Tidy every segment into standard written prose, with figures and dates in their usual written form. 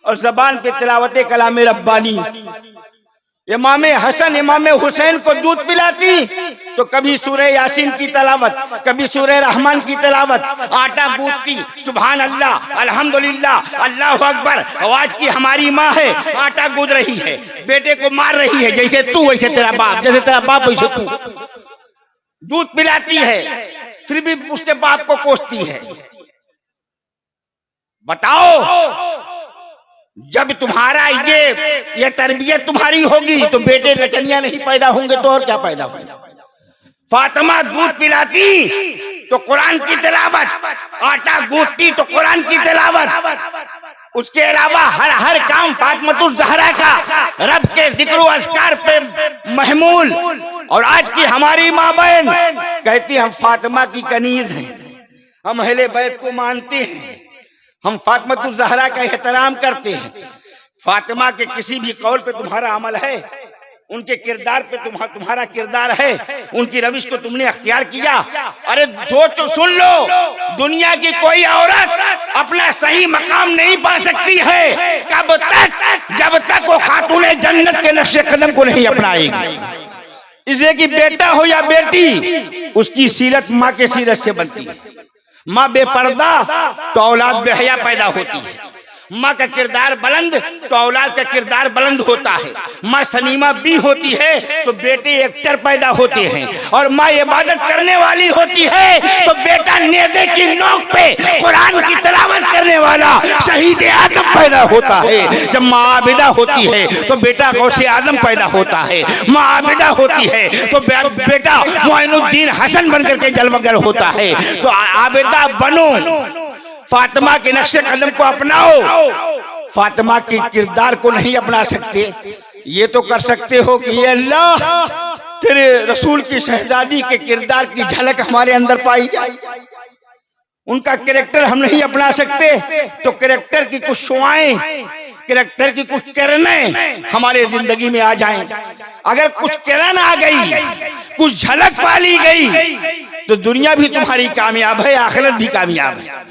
और जबान पे तिलावत कलाम रब्बानी। इमाम हसन इमाम हुसैन को दूध पिलाती तो कभी सूरह यासीन की तिलावत, कभी सूरह रहमान की तिलावत। आटा गूंथती, सुभान अल्लाह, अल्हम्दुलिल्लाह, अल्लाहु अकबर। आज की हमारी माँ है, आटा गूंथ रही है, बेटे को मार रही है, जैसे तू वैसे तेरा बाप, जैसे तेरा बाप वैसे तू। दूध पिलाती है फिर भी उसके बाप को कोसती है। बताओ, जब तुम्हारा ये तरबियत तुम्हारी होगी तो बेटे लचनिया नहीं पैदा होंगे तो और क्या पैदा होगा। फातिमा दूध पिलाती तो कुरान की तिलावत, आटा गूंथती तो कुरान की तिलावत। उसके अलावा हर काम फातिमा ज़हरा का रब के जिक्र अस्कार पे महमूल। और आज की हमारी माँ बहन कहती हम फातिमा की कनीज हैं, हम अहले बैत को मानते हैं, हम फातिमा ज़हरा का एहतराम करते हैं। फातिमा के किसी भी कौल पे तुम्हारा अमल है, उनके किरदार पे तुम्हारा किरदार है, उनकी रविश को तुमने अख्तियार किया। अरे सोचो, सुन लो, दुनिया की कोई औरत अपना सही मकाम नहीं पा सकती है कब तक, जब तक वो खातूने जन्नत के नक्शे कदम को नहीं अपनाएगी। इसलिए कि बेटा हो या बेटी, उसकी सीरत माँ के सीरत से बनती है। माँ बेपर्दा तो औलाद बेहया पैदा होती है, माँ का किरदार बुलंद तो औलाद का किरदार बुलंद होता है। माँ सनीमा भी होती है तो बेटे एक्टर पैदा होते हैं, और माँ इबादत करने वाली होती है तो बेटा नेज़े की नोक पे कुरान की तिलावत करने वाला शहीद आजम पैदा होता है। जब माँ आबिदा होती है तो बेटा गौसे आजम पैदा होता है, माँ आबिदा होती है तो बेटा मोइनुद्दीन हसन बनकर के जलवगर होता है। तो आबिदा बनो, फातिमा के नक्शे कदम को अपनाओ। फातिमा के किरदार को नहीं अपना सकते, ये तो कर सकते हो कि ये अल्लाह तेरे रसूल की शहजादी के किरदार की झलक हमारे अंदर पाई जाए। उनका कैरेक्टर हम नहीं अपना सकते तो कैरेक्टर की कुछ शुआएं, कैरेक्टर की कुछ किरणें हमारे जिंदगी में आ जाएं। अगर कुछ किरण आ गई, कुछ झलक पाली गई तो दुनिया भी तुम्हारी कामयाब है, आखिरत भी कामयाब है।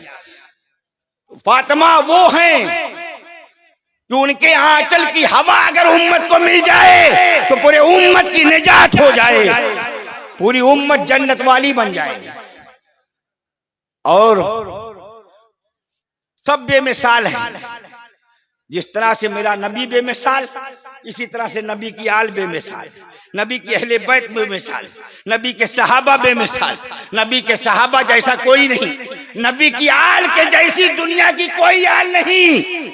फातिमा वो हैं कि उनके आंचल की हवा अगर उम्मत को मिल जाए तो पूरे उम्मत की निजात हो जाए, पूरी उम्मत जन्नत वाली बन जाए। और सब बेमिसाल है, जिस तरह से मेरा नबी बेमिसाल, इसी तरह से नबी की आल बेमिसाल, नबी की अहले बैत बेमिसाल, नबी के सहाबा बेमिसाल। नबी के सहाबा जैसा कोई नहीं, नबी की आल के जैसी दुनिया की कोई आल नहीं,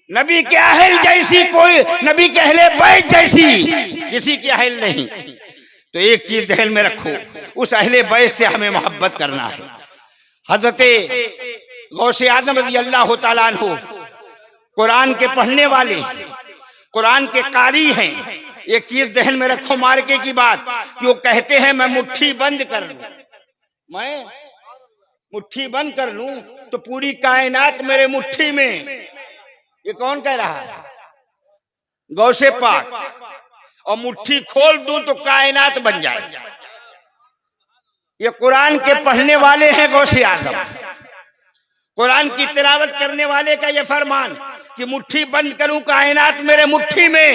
नबी के अहल जैसी कोई, नबी के अहले बैत जैसी किसी की अहल नहीं। तो एक चीज ध्यान में रखो, उस अहले बैत से हमें मोहब्बत करना है। हजरते गौसे आजम रज़ी अल्लाह तआला अन्हु कुरान के पढ़ने वाले, कुरान के कारी हैं। एक चीज ध्यान में रखो मार्के की बात, कि वो कहते हैं मैं मुट्ठी बंद कर लूं, मैं मुट्ठी बंद कर लूं तो पूरी कायनात मेरे मुट्ठी में। ये कौन कह रहा है? गौसे पाक। और मुट्ठी खोल दूं तो कायनात बन जाए। ये कुरान के पढ़ने वाले हैं गौसे आजम, कुरान की तिलावत करने वाले का ये फरमान कि मुट्ठी बंद करूं कायनात मेरे मुट्ठी में।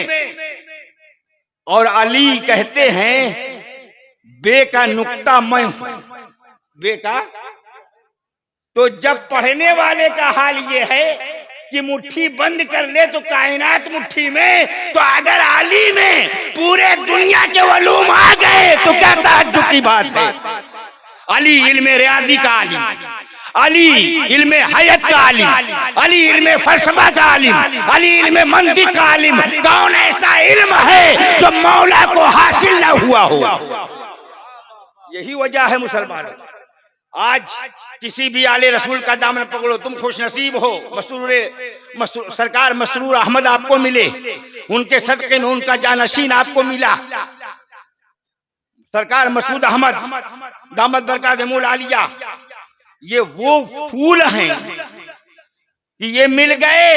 और अली कहते हैं बे का नुक्ता मैं हूं, बे का। तो जब पढ़ने वाले का हाल ये है कि मुट्ठी बंद कर ले तो कायनात मुट्ठी में, तो अगर अली में पूरे दुनिया के वलूम आ गए तो क्या ताज्जुब की बात है। अली इल्मे रियाजी का आलिम, अली इल्मे हयत का आलिम, अली इल्मे फलसफा का आलिम, अली इल्मे मंतिक का आलिम। कौन ऐसा इल्म है जो मौला को हासिल न हुआ हो? यही वजह है मुसलमानों, आज किसी भी आले रसूल का दामन पकड़ो, तुम खुश नसीब हो। सरकार मसरूर अहमद आपको मिले, उनके सदक़े में उनका जानशीन आपको मिला। सरकार मसूद अहमद दामद बरकातहुल आलिया, ये वो फूल हैं कि ये मिल गए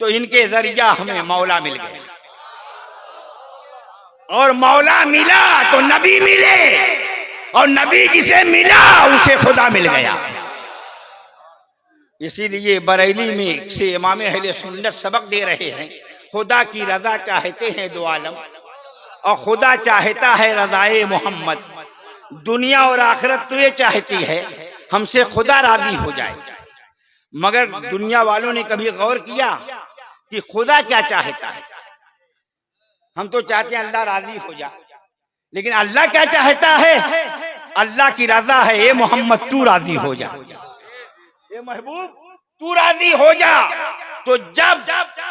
तो इनके जरिया हमें मौला मिल गया, और मौला मिला तो नबी मिले, और नबी जिसे मिला उसे खुदा मिल गया। इसीलिए बरेली में से इमाम अहले सुन्नत सबक दे रहे हैं, खुदा की रजा चाहते हैं दो आलम और खुदा चाहता है रजाए मोहम्मद। दुनिया और आखिरत तो ये चाहती है हमसे खुदा राजी हो जाए, मगर दुनिया वालों ने कभी गौर किया कि खुदा क्या चाहता है? हम तो चाहते हैं अल्लाह राजी हो जाए, लेकिन अल्लाह क्या चाहता है? अल्लाह की रजा है, ए मोहम्मद तू राजी हो जा, ए महबूब तू राजी हो जा। तो जब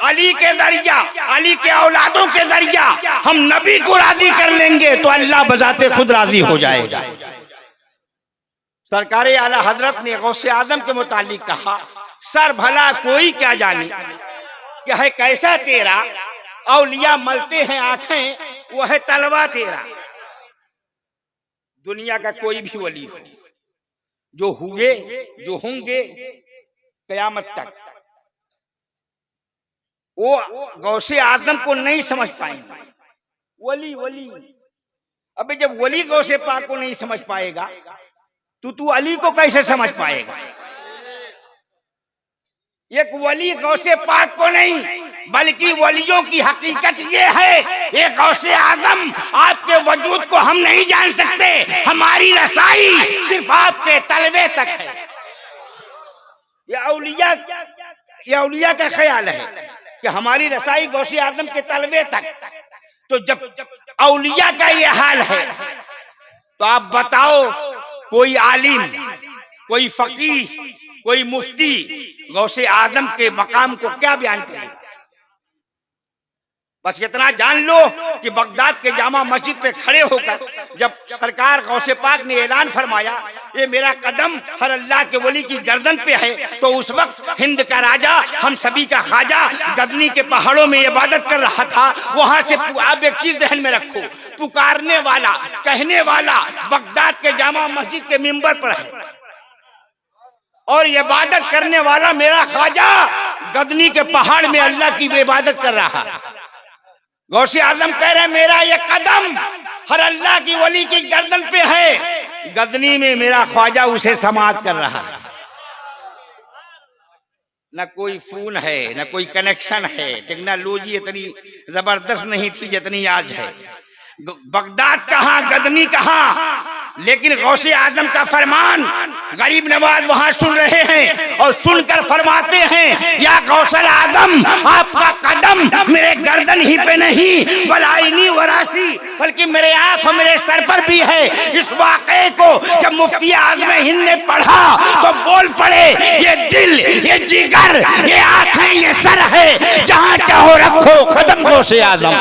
अली के जरिया, अली के औलादों के जरिया हम नबी को राजी कर लेंगे तो अल्लाह बजाते खुद राजी हो जाएगा। सरकारे आला हजरत ने गौसे आजम के मुतालिक कहा, सर भला कोई क्या जाने क्या है कैसा तेरा, औलिया मलते हैं आंखें वो है तलवा तेरा। दुनिया का कोई भी वली हो, जो हुए जो होंगे कयामत तक, वो गौसे आजम को नहीं समझ पाएंगे। वली वली, अबे जब वली गौसे पाक को नहीं समझ पाएगा तो तू अली को कैसे समझ पाएगा? एक वली गौसे पाक को नहीं, बल्कि वलियों की हकीकत ये है, ये गौसे आजम आपके वजूद को हम नहीं जान सकते, हमारी रसाई सिर्फ आपके तलवे तक है। ये औलिया का ख्याल है कि हमारी रसाई गौसे आजम के तलवे तक। तो जब औलिया का ये हाल है तो आप बताओ कोई आलिम, कोई फकीह, कोई मुफ्ती गौसे आजम के मकाम को क्या बयान करेगा? बस इतना जान लो कि बगदाद के जामा मस्जिद पे खड़े होकर जब सरकार गौसे पाक ने ऐलान फरमाया ये मेरा कदम हर अल्लाह के वली की गर्दन पे है, तो उस वक्त हिंद का राजा, हम सभी का ख्वाजा गजनी के पहाड़ों में इबादत कर रहा था। वहां से आप एक चीज ध्यान में रखो, पुकारने वाला, कहने वाला बगदाद के जामा मस्जिद के मिंबर पर है और इबादत करने वाला मेरा ख्वाजा गजनी के पहाड़ में अल्लाह की इबादत कर रहा है। गौसे आजम कह रहे मेरा ये कदम हर अल्लाह की वली की गर्दन पे है, गजनी में मेरा ख्वाजा उसे समाअत कर रहा है। न कोई फोन है, न कोई कनेक्शन है, टेक्नोलॉजी इतनी जबरदस्त नहीं थी जितनी आज है। बगदाद कहाँ, गजनी कहाँ, लेकिन गौसे आजम का फरमान गरीब नवाज वहां सुन रहे हैं और सुनकर फरमाते हैं या गौसल आजम आपका कदम मेरे गर्दन ही पे नहीं बलाइनी वरासी बल्कि मेरे आंख और मेरे सर पर भी है। इस वाक़े को जब मुफ्ती आज़म हिंद ने पढ़ा तो बोल पड़े ये दिल, ये जिगर, ये आंखें, ये सर है, जहां चाहो रखो कदम गौसे आजम।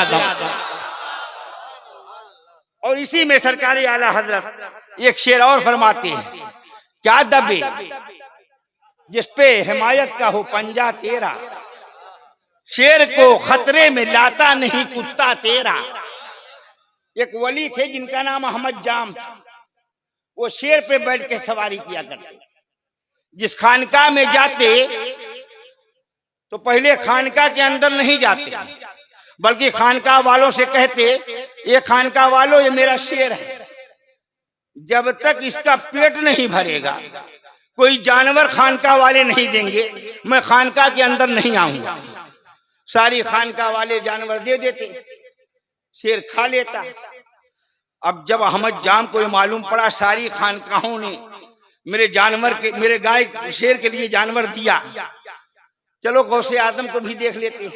और इसी में सरकारी आला हजरत एक शेर और फरमाते हैं, क्या दबे जिसपे हिमायत का हो पंजा तेरा, शेर को खतरे में लाता नहीं कुत्ता तेरा। एक वली थे जिनका नाम अहमद जाम था, वो शेर पे बैठ के सवारी किया करते। जिस खानका में जाते तो पहले खानका के अंदर नहीं जाते, बल्कि खानका वालों से कहते ये खानका वालों ये मेरा शेर है, जब तक इसका पेट नहीं भरेगा कोई जानवर खानका वाले नहीं देंगे, मैं खानका के अंदर नहीं आऊंगा। सारी खानका वाले जानवर दे देते, शेर खा लेता। अब जब अहमद जाम को मालूम पड़ा सारी खानकाहों ने मेरे गाय शेर के लिए जानवर दिया, चलो गौसे आजम को भी देख लेते।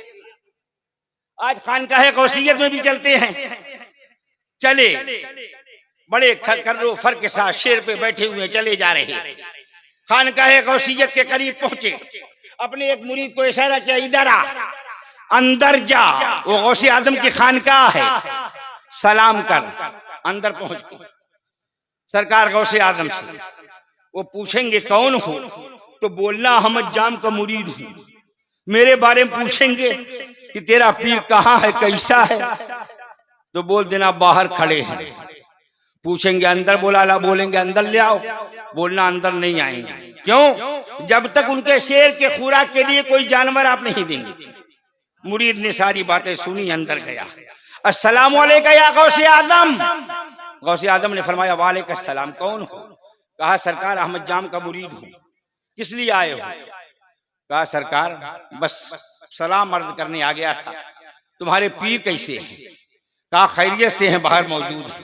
आज खानकाह गौसियत में भी चलते हैं, चले बड़े कर्रो फर के साथ शेर पे बैठे हुए चले जा रहे। खानकाह गौसियत के करीब पहुंचे, अपने एक मुरीद को इशारा किया इधर आ, अंदर जा, वो गौसे आजम की खानकाह है, सलाम कर। अंदर पहुंच गए सरकार गौसे आजम से, वो पूछेंगे कौन हो तो बोलना अहमद जाम का मुरीद हूं। मेरे बारे में पूछेंगे कि तेरा पीर कहाँ है, कैसा है, तो बोल देना बाहर खड़े हैं। पूछेंगे अंदर, बोलेंगे अंदर ले आओ, बोलना अंदर नहीं आएंगे। क्यों? जब तक उनके शेर के खुराक के लिए कोई जानवर आप नहीं देंगे। मुरीद ने सारी बातें सुनी, अंदर गया। अस्सलाम वालेकुम या गौसे आजम। गौसे आजम ने फरमाया वालेकुम अस्सलाम, कौन हो? कहा सरकार अहमद जाम का मुरीद हूँ। किस लिए आए हो? कहा सरकार बस सलाम अर्ज करने आ गया था, तुम्हारे पीर कैसे हैं? कहा खैरियत से हैं, बाहर मौजूद है।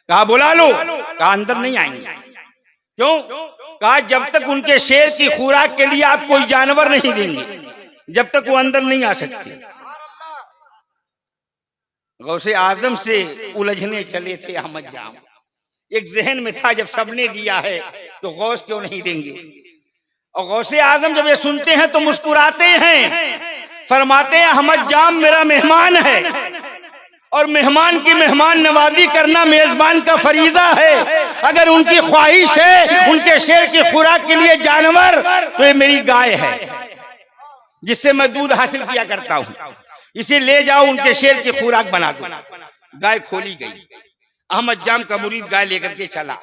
कहा बुला लो। कहा अंदर नहीं आएंगे। क्यों? कहा जब तक उनके शेर की खुराक के लिए आप कोई जानवर नहीं देंगे, जब तक वो अंदर नहीं आ सकते। गौसे आजम से उलझने चले थे अहमद जाम। एक जहन में था जब सबने दिया है तो गौस क्यों नहीं देंगे। और गौसे आजम जब ये सुनते हैं तो मुस्कुराते हैं, फरमाते हैं अहमद जाम मेरा मेहमान है और मेहमान की मेहमान नवाजी करना मेजबान का फरीजा है। अगर उनकी ख्वाहिश है उनके शेर की खुराक के लिए जानवर, तो ये मेरी गाय है जिससे मैं दूध हासिल किया करता हूं, इसे ले जाओ उनके शेर की खुराक बना दो। गाय खोली गई। अहमद जाम का मुरीद गाय लेकर के चला।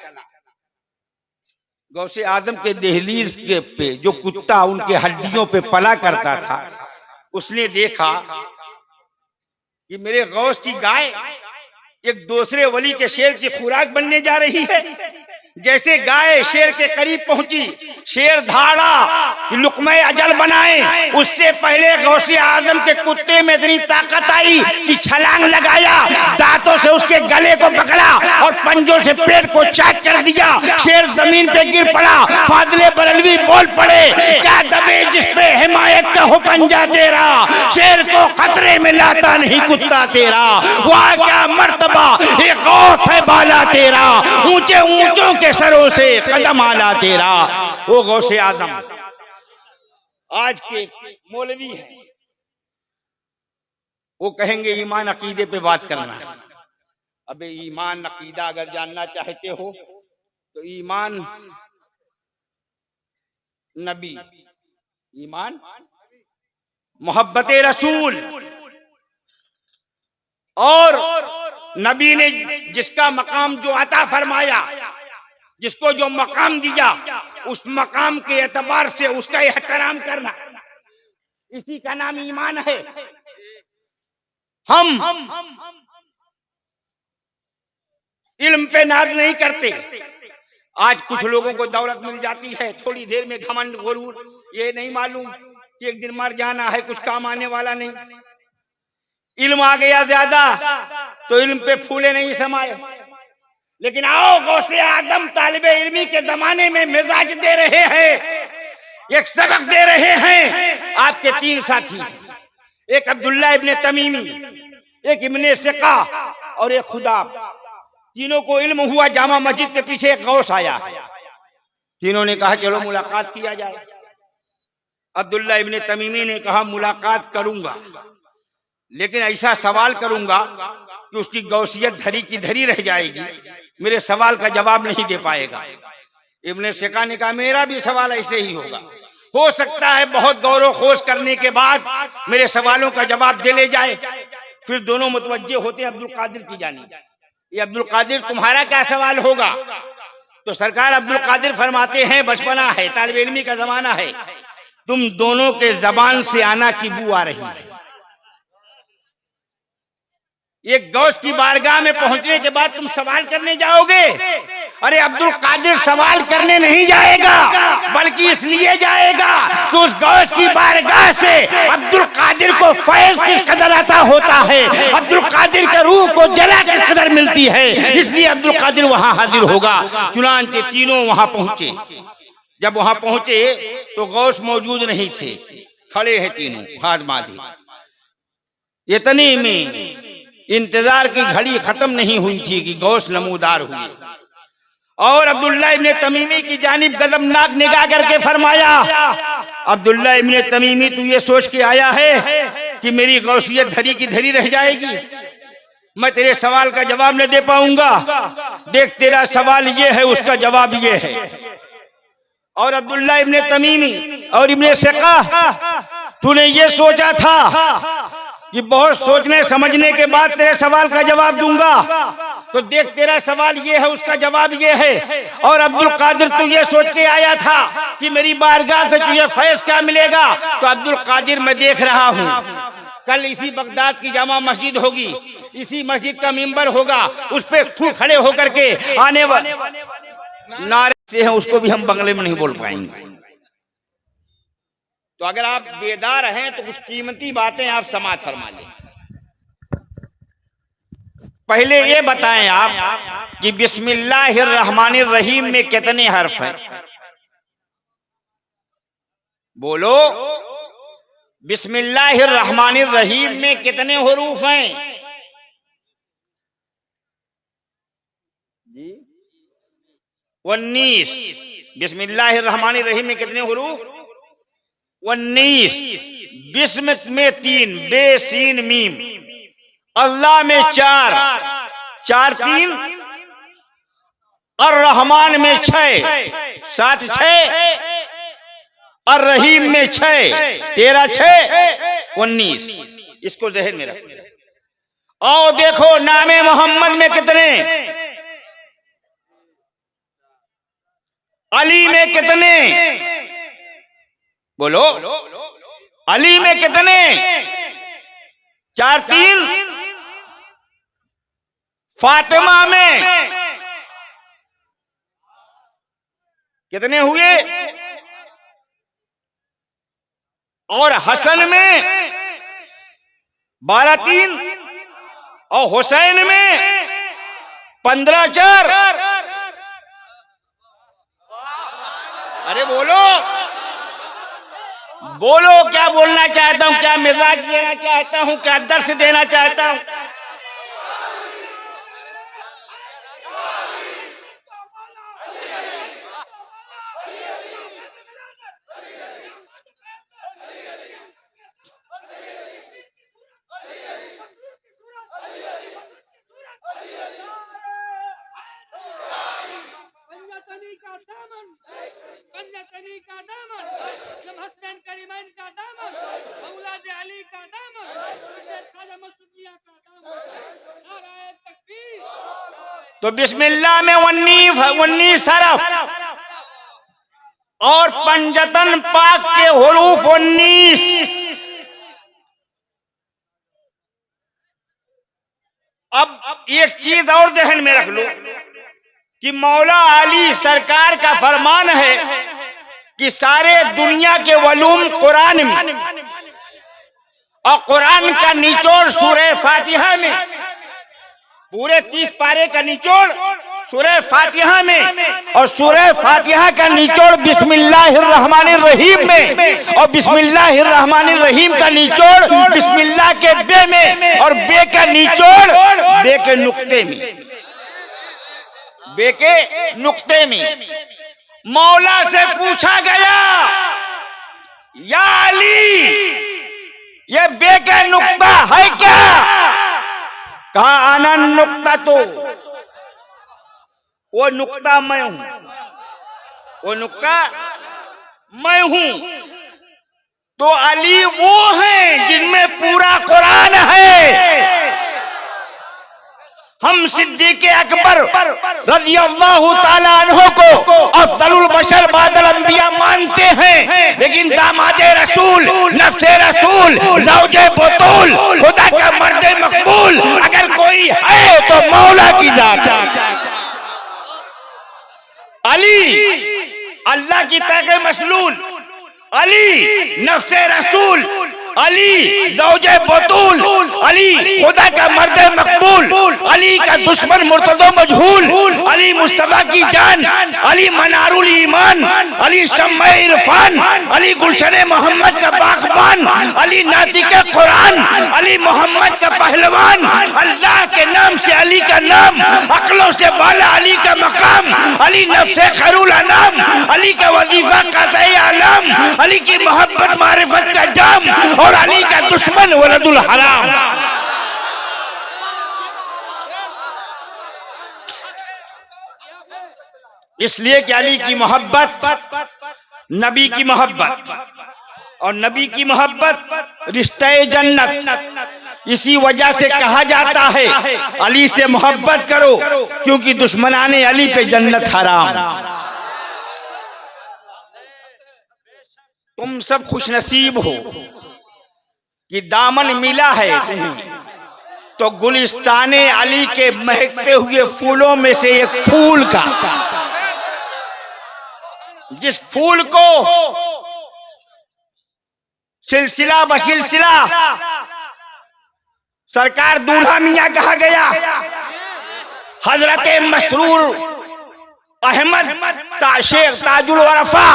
गौसे आजम के दहलीज के पे जो कुत्ता उनके हड्डियों पे पला करता था, उसने देखा कि मेरे गौस की गाय एक दूसरे वली के शेर की खुराक बनने जा रही है। जैसे गाय शेर के करीब पहुंची, शेर धाड़ा कि लुक़्मे अजल बनाए, उससे पहले गौसे आजम के कुत्ते में इतनी ताकत आई कि छलांग लगाया, दांतों से उसके गले को पकड़ा और पंजों से पेट को चैक कर दिया। शेर जमीन पे गिर पड़ा। फाजिले बरेलवी बोल पड़े, क्या दबे जिस पे हिमायत का हो पंजा तेरा, शेर को खतरे में लाता नहीं कुत्ता तेरा। वाह क्या मर्तबा ये गौस है बाला तेरा, ऊंचे ऊंचों के सरों से कदम आला तेरा। वो गौसे आजम आज के मौलवी हैं, वो कहेंगे ईमान अकीदे पे बात करना है। अबे ईमान अकीदा अगर जानना चाहते हो तो ईमान नबी, ईमान मोहब्बत रसूल, और नबी ने जिसका मकाम जो अता फरमाया, जिसको जो मकाम दिया, उस मकाम के एतबार से उसका एहतराम करना, इसी का नाम ईमान है। हम इल्म पे नाज नहीं करते। आज कुछ लोगों को दौलत मिल जाती है, थोड़ी देर में घमंड गुरूर, ये नहीं मालूम कि एक दिन मर जाना है, कुछ काम आने वाला नहीं। इल्म आ गया ज्यादा तो इल्म पे फूले नहीं समाये। लेकिन आओ गौसे आजम तालिबे इल्मी के जमाने में मिजाज दे रहे हैं, एक सबक दे रहे हैं। आपके तीन साथी, एक अब्दुल्ला इब्ने तमीमी, एक इब्ने सिका और एक खुदा। तीनों को इल्म हुआ, जामा मस्जिद के पीछे एक गौस आया। तीनों ने कहा चलो मुलाकात किया जाए। अब्दुल्ला इब्ने तमीमी ने कहा मुलाकात करूंगा, लेकिन ऐसा सवाल करूंगा कि उसकी गौसियत धरी की धरी रह जाएगी, मेरे सवाल का जवाब नहीं दे पाएगा। इब्ने सिका ने कहा मेरा भी सवाल ऐसे ही होगा, हो सकता है बहुत गौरव खोज करने के बाद मेरे सवालों का जवाब दे ले जाए। फिर दोनों मुतवज्जे होते हैं अब्दुल कादिर की जानिब। ये अब्दुल कादिर तुम्हारा क्या सवाल होगा? तो सरकार अब्दुल कादिर फरमाते हैं बचपना है, तालिब इल्मी का जमाना है, तुम दोनों के जबान से आना की बू आ रही है। एक गौस की बारगाह में पहुंचने के बाद तुम सवाल करने जाओगे? अरे अब्दुल कादिर सवाल करने नहीं जाएगा, बल्कि इसलिए जाएगा कि उस गौस की बारगाह से अब्दुल कादिर को फैज किस कदर आता होता है, अब्दुल कादिर के रूह को जला किस कदर मिलती है, इसलिए अब्दुल कादिर वहां हाजिर होगा। चुनांचे तीनों वहां पहुंचे। जब वहां पहुंचे तो गौस मौजूद नहीं थे, खड़े हैं तीनों हाथ बांधे। इतनी में इंतजार की घड़ी खत्म नहीं हुई थी कि गौस नमूदार हुए और अब्दुल्ला इब्ने तमीमी की जानिब गजबनाक निगाह करके फरमाया, अब्दुल्ला इब्ने तमीमी तू ये सोच के आया है कि मेरी गौसियत धरी की धरी रह जाएगी, मैं तेरे सवाल का जवाब न दे पाऊंगा। देख तेरा सवाल ये है, उसका जवाब ये है। और अब्दुल्ला इब्ने तमीमी और इब्ने सिका, तूने ये सोचा था कि बहुत सोचने समझने के बाद तेरे सवाल का जवाब दूंगा, तो देख तेरा सवाल ये है, उसका जवाब ये है। और अब्दुल कादिर तू ये सोच के आया था कि मेरी बारगाह से तुझे फैज क्या मिलेगा, तो अब्दुल कादिर मैं देख रहा हूँ कल इसी बगदाद की जामा मस्जिद होगी, इसी मस्जिद का मिंबर होगा, उस पे खड़े होकर के आने वाले नारे से हैं, उसको भी हम बंगले में नहीं बोल पाएंगे। तो अगर आप बेदार हैं तो कुछ कीमती बातें आप समाज फरमा लें। पहले ये बताएं आप कि बिस्मिल्लाहिर्रहमानिर्रहीम में कितने हर्फ हैं? बोलो, बिस्मिल्लाहिर्रहमानिर्रहीम में कितने हुरूफ हैं? जी 19। बिस्मिल्लाहिर्रहमानिर्रहीम में कितने हुरूफ? 19। बिस्म में 3, बे सीन मीम, अल्लाह में 4, 4 3, और रहमान में 6, 7 6, और रहीम में 6, 13 6 19। इसको ज़हन में रखो। और देखो नामे मोहम्मद में कितने, अली में कितने? बोलो, अली में कितने? 4 3। फातिमा में कितने हुए? और हसन में 12 3, और हुसैन में 15 4। अरे बोलो बोलो, क्या बोलना चाहता हूं, क्या मिजाज देना चाहता हूं, क्या दर्श देना चाहता हूं? तो बिस्मिल्लाह में 19 हरफ और पंजतन पाक के हुरूफ 19। अब एक चीज और ज़हन में रख लो कि मौला अली सरकार का फरमान है कि सारे दुनिया के वलूम कुरान में, और कुरान का निचोड़ सूरह फातिहा में, पूरे 30 पारे का निचोड़ सूरह फातिहा में, और सूरह फातिहा का निचोड़ बिस्मिल्लाहिर्रहमानिर्रहीम में, और बिस्मिल्लाहिर्रहमानिर्रहीम का निचोड़ बिस्मिल्लाह के बे में, और बे का निचोड़ बे के नुक्ते में, बे के नुक्ते में। मौला से पूछा गया, या अली ये बे का नुक्ता है क्या? कहा आना नुक्ता, तो वो नुक्ता मैं हूं, वो नुक्ता मैं हूं। तो अली वो हैं जिनमें पूरा कुरान है। हम सिद्दीक़ अकबर रज़ियल्लाहु ताला अन्हु को अफ़ज़लुल बशर बादल अंबिया मानते हैं, लेकिन दामादे रसूल, नफ्से रसूल, ज़ौजे बतूल, खुदा का मर्दे मकबूल अगर कोई है तो मौला की जात है। अली अल्लाह की ताक़े मसलूल, अली नफ्से रसूल, अली ज़ौजे बतूल, अली खुदा का मर्दे मकबूल, अली का दुश्मन मुर्तदो मजहूल, अली मुस्तफा की जान, अली मनारुल ईमान, अली शम्मे इरफान, अली गुलशने मोहम्मद का बागबान, अली नातिके कुरान, अली मोहम्मद का पहलवान। अल्लाह के नाम से अली का नाम, अक्लों से बाला अली का मकाम, अली नफ्से खैरुल अनाम, अली का वजीफा काज़े आलम, अली की मोहब्बत मारिफत का जाम, और अली का दुश्मन वलदुल हराम। इसलिए कि अली की मोहब्बत नबी की मोहब्बत, और नबी की मोहब्बत रिश्ते जन्नत। इसी वजह से कहा जाता है अली से मोहब्बत करो, क्योंकि दुश्मनाने अली पे जन्नत हराम। तुम सब खुशनसीब हो कि दामन मिला है तुम्हें, तो गुलिस्ताने अली के महकते हुए फूलों में से एक फूल का, जिस फूल को सिलसिला बसिलसिला सरकार दूल्हा मियां कहा गया। हजरत मसरूर अहमद शेख ताजुल वरफा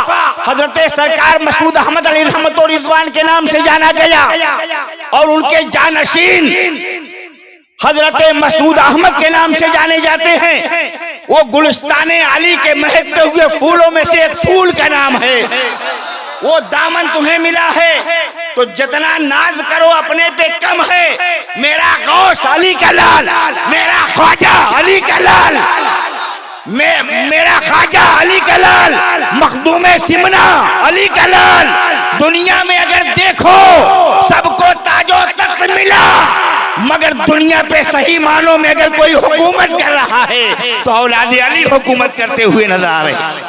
हजरत सरकार मसूद अहमद अली रहमत और रिजवान के नाम से जाना गया और उनके जानशीन हजरत मसूद अहमद के नाम से जाने जाते हैं। वो गुलिस्ताने अली के महकते हुए फूलों में से एक फूल का नाम है। वो दामन तुम्हें मिला है तो जितना नाज करो अपने पे कम है। मेरा गौस अली का लाल, मेरा ख्वाजा अली का लाल, मेरा ख्वाजा अली का लाल, मखदूमे सिमना अली का लाल। दुनिया में अगर देखो सबको ताजो तख्त मिला, मगर दुनिया पे सही मानों में अगर कोई हुकूमत कर रहा है तो औलाद अली हुकूमत करते हुए नजर आ रहे हैं।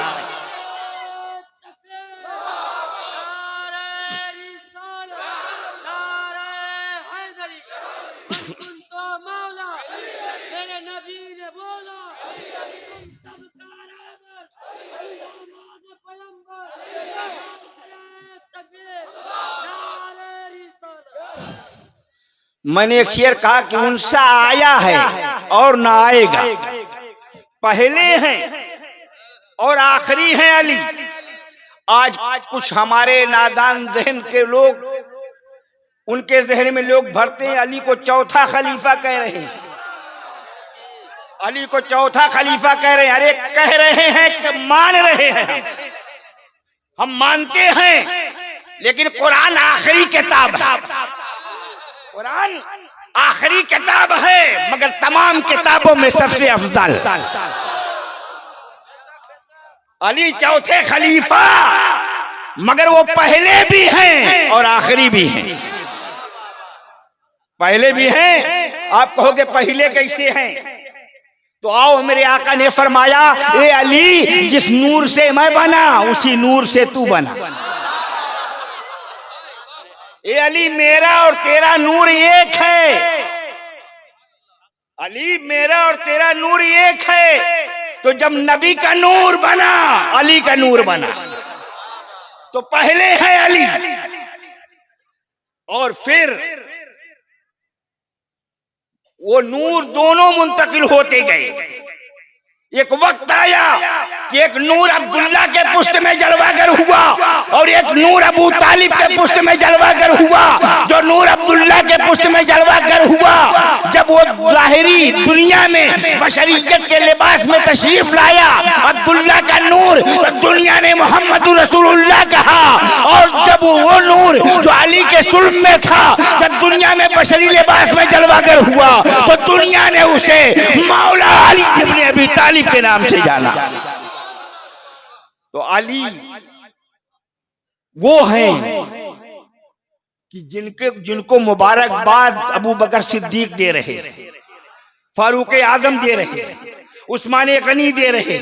मैंने एक शेर कहा कि उनसा आया है और ना आएगा, पहले हैं और आखिरी हैं अली। आज कुछ हमारे नादान जहन के लोग, उनके जहन में लोग भरते हैं अली को चौथा खलीफा कह रहे हैं, अली को चौथा खलीफा कह रहे हैं। अरे कह रहे हैं कि मान रहे हैं, हम मानते हैं, लेकिन कुरान आखिरी किताब है, कुरान आखिरी किताब है, मगर तमाम किताबों में सबसे अफजल अली चौथे खलीफा, मगर वो पहले भी हैं और आखिरी भी हैं। पहले भी हैं, आप कहोगे पहले कैसे हैं? तो आओ, मेरे आका ने फरमाया, ए अली जिस नूर से मैं बना उसी नूर से तू बना। ए अली मेरा और तेरा नूर एक है, अली मेरा और तेरा नूर एक है। तो जब नबी का नूर बना, अली का नूर बना, तो पहले है अली और फिर वो नूर दोनों मुंतकिल होते गए। एक वक्त आया कि एक नूर अब्दुल्ला के पुष्ट में जलवागर हुआ और एक नूर अबू तालिब के पुष्ट में जलवागर हुआ। जो नूर अब्दुल्ला के पुष्ट में जलवागर हुआ, जब वो ज़ाहिरी दुनिया में बशरियत के लिबास में तशरीफ लाया अब्दुल्ला का नूर, तो दुनिया ने मोहम्मद रसूलुल्लाह कहा। और जब वो नूर जो अली के सुल्ब में था, जब दुनिया में बशरी लिबास में जलवागर हुआ, तो दुनिया ने उसे मौला अली इब्न अबी तालिब के नाम से जाना। तो अली वो हैं कि जिनको मुबारकबाद अबू बकर सिद्दीक दे रहे, फारूक आजम दे रहे, उस्मान गनी दे रहे,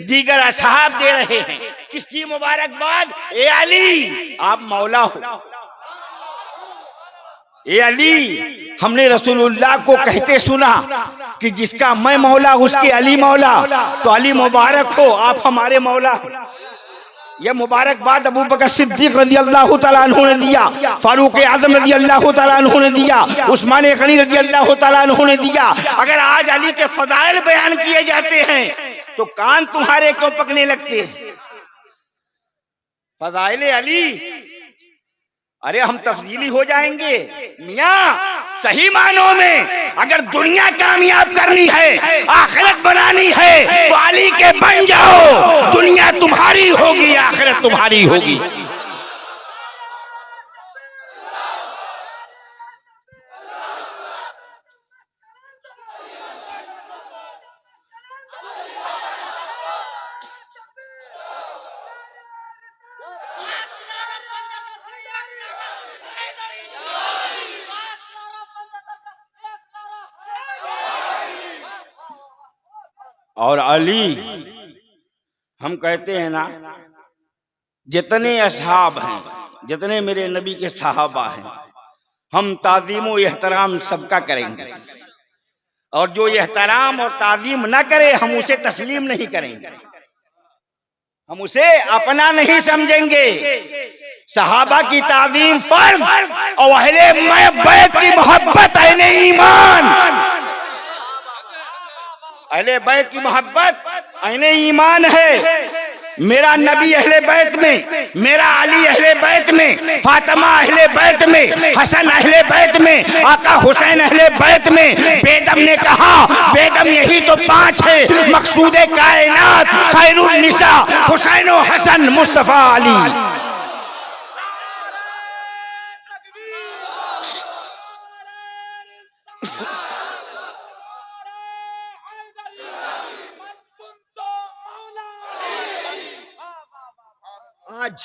दीगर असहाब दे रहे हैं। किसकी मुबारकबाद? ए अली आप मौला हो। ए अली, हमने रसूलुल्लाह को कहते सुना कि जिसका मैं मौला उसके अली मौला, तो अली मुबारक हो, आप हमारे मौला हो। यह मुबारकबाद अबू बकर सिद्दीक रज़ी अल्लाह तआला अन्हु ने दिया, फारूक आज़म रज़ी अल्लाह तआला अन्हु ने दिया, उस्मान गनी रज़ी अल्लाह तआला अन्हु ने दिया। अगर आज अली के फज़ाइल बयान किए जाते हैं तो कान तुम्हारे क्यों पकने लगते हैं? फज़ाइल अली, अरे हम तफजीली हो जाएंगे मियाँ। सही मानों में अगर दुनिया कामयाब करनी है, आखिरत बनानी है, तो अली के बन जाओ। दुनिया तुम्हारी होगी, आखिरत तुम्हारी होगी। और अली, हम कहते हैं ना, जितने असहाब हैं, जितने मेरे नबी के सहाबा हैं, हम ताज़ीम और एहतराम सबका करेंगे। और जो एहतराम और ताज़ीम ना करे, हम उसे तस्लीम नहीं करेंगे, हम उसे अपना नहीं समझेंगे। सहाबा की ताज़ीम फर्ज और अहले बैत की मोहब्बत अहले ईमान। अहले बैत की मोहब्बत अहले ईमान है। मेरा नबी अहले बैत में, मेरा अली अहले बैत में, फातिमा अहले बैत में, हसन अहले बैत में, आका हुसैन अहले बैत में। बेदम ने कहा बेदम यही तो 5 है, मकसूदे कायनात खैरुन निसा हुसैन व हसन मुस्तफा अली। आज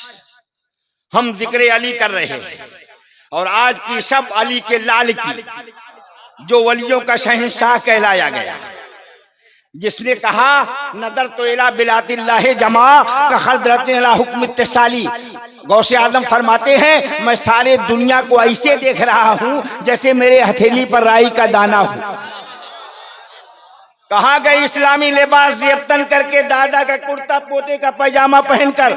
हम जिक्र अली कर रहे हैं और आज की सब अली के लाल की, जो वलियों का शहंशाह कहलाया गया, जिसने कहा नदर तो इला बिलातिल्लाह जमा का खदरत इला हुक्म इत्तिसाली। गौसे आजम फरमाते हैं मैं सारे दुनिया को ऐसे देख रहा हूं जैसे मेरे हथेली पर राई का दाना हो। कहा गए इस्लामी लिबास जेबतन करके, दादा का कुर्ता पोते का पैजामा पहनकर,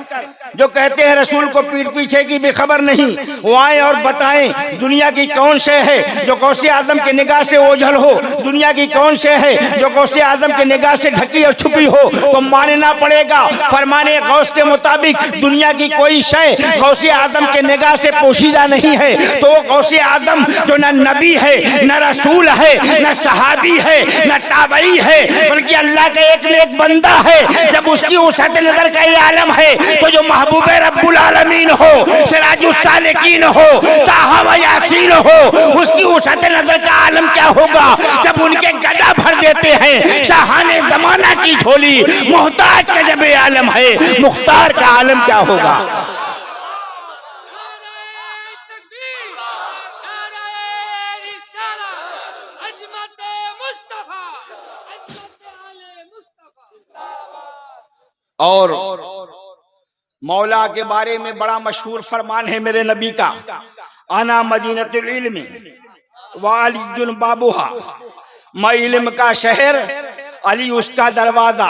जो कहते हैं रसूल को पीठ पीछे की बेखबर नहीं, वो आए और बताएं दुनिया की कौन शय है जो गौसे आजम के निगाह से ओझल हो, दुनिया की कौन शय है जो गौसे आजम के निगाह से ढकी और छुपी हो। तो मानना पड़ेगा फरमाने गौस के मुताबिक दुनिया की कोई शय गौसे आजम के निगाह से पोशीदा नहीं है। तो वो गौसे आजम जो न नबी है, न रसूल है, न सहाबी है, न ताबई है, बल्कि अल्लाह का एक बंदा है। जब उसकी वसअत नजर का ये आलम है तो जो महबूब रब्बुल आलमीन हो, सिराजुस सालिकीन हो, ताहा व यासीन हो, उसकी वसअत नजर का आलम क्या होगा जब उनके गदा भर देते हैं शाहाने जमाना की झोली। मोहताज का जब ये आलम है, मुख्तार का आलम क्या होगा। और मौला के बारे में बड़ा मशहूर फरमान है मेरे नबी का, आना मदीनतुल इल्म व अलीयुन बाबुहा, मैं इल्म का शहर, अली उसका दरवाजा।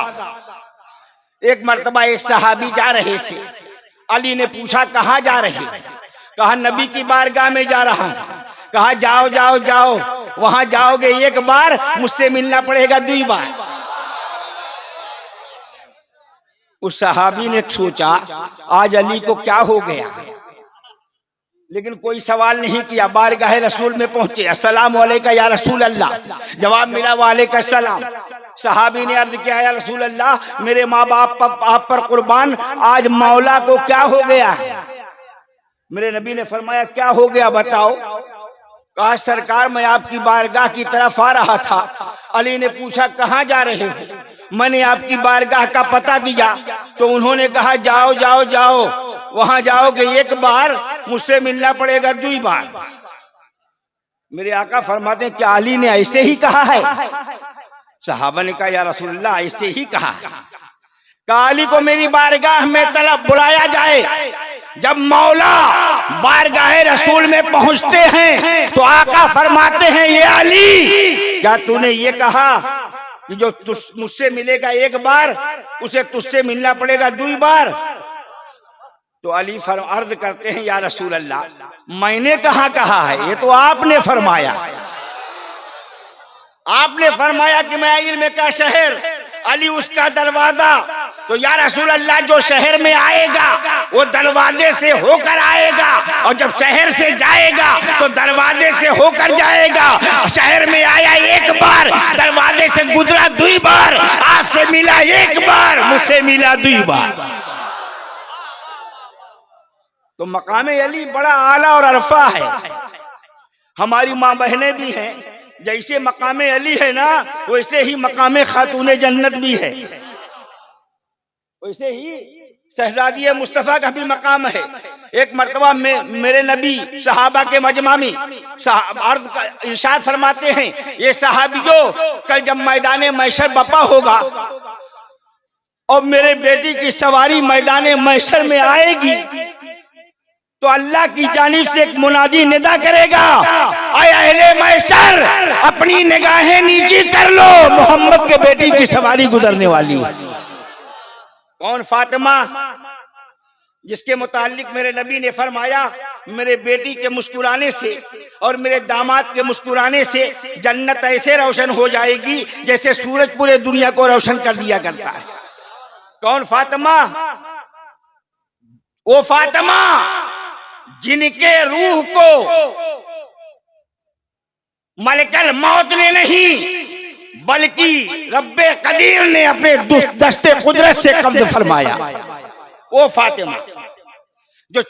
एक मर्तबा एक सहाबी जा रहे थे, अली ने पूछा कहाँ जा रहे? कहा नबी की बारगाह में जा रहा हूँ। कहा जाओ जाओ जाओ, वहां जाओगे एक बार, मुझसे मिलना पड़ेगा 2 बार। उस सहाबी ने सोचा आज अली को क्या हो गया, लेकिन कोई सवाल नहीं किया। बारगाह रसूल में पहुंचे, अस्सलाम वालेका या रसूल अल्लाह। जवाब मिला वालेका सलाम। सहाबी ने अर्ज किया या रसूल अल्लाह, मेरे माँ बाप आप पर कुर्बान, आज मौला को क्या हो गया? मेरे नबी ने फरमाया क्या हो गया बताओ। कहा सरकार मैं आपकी बारगाह की तरफ आ रहा था। अली ने पूछा कहाँ जा रहे हो? मैंने आपकी बारगाह का पता दिया तो उन्होंने कहा जाओ जाओ जाओ, वहां जाओगे एक बार, मुझसे मिलना पड़ेगा 2 बार। मेरे आका फरमाते हैं क्या अली ने ऐसे ही कहा है? सहाबा ने कहा या रसूलल्लाह ऐसे ही कहा है। कहा अली को मेरी बारगाह में तलब बुलाया जाए। जब मौला बारगाह रसूल में पहुंचते हैं तो आका फरमाते हैं ये अली, क्या तूने ये कहा कि जो मुझसे मिलेगा एक बार, उसे तुझसे मिलना पड़ेगा 2 बार? तो अली अर्ज करते हैं या रसूल अल्लाह मैंने कहाँ कहा है, ये तो आपने फरमाया। आपने फरमाया कि मैं इल्म का शहर, अली उसका दरवाजा। तो या रसूल अल्लाह जो शहर में आएगा वो दरवाजे से होकर आएगा, और जब शहर से जाएगा तो दरवाजे से होकर जाएगा। शहर में आया एक बार, दरवाजे से गुजरा 2 बार, आपसे मिला एक बार, मुझसे मिला 2 बार। तो मकामे अली बड़ा आला और अरफा है। हमारी माँ बहनें भी हैं, जैसे मकामे अली है ना वैसे ही मकामे खातूने जन्नत भी है, वैसे ही शहजादी मुस्तफ़ा का भी मकाम है। एक मर्तबा मेरे नबी सहाबा के मजमा में इरशाद फरमाते हैं ये सहाबियों, कल जब मैदान मैशर बपा होगा और मेरे बेटी की सवारी मैदान मैशर में आएगी तो अल्लाह की जानिब से एक मुनादी निदा करेगा, ऐ अहले मैशर अपनी निगाहें नीची कर लो, मोहम्मद के बेटी की सवारी गुजरने वाली है। कौन? फातिमा। जिसके मुतालिक मेरे नबी ने फरमाया, मेरे बेटी के मुस्कुराने से और मेरे दामाद के मुस्कुराने से जन्नत ऐसे रोशन हो जाएगी जैसे सूरज पूरे दुनिया को रोशन कर दिया करता है। कौन? फातिमा। वो फातिमा जिनके रूह को मलकल मौत ने नहीं बल्कि रब्बे कदीर ने अपने दस्ते कुदरत से कब्ज फरमाया। वो फातिमा जो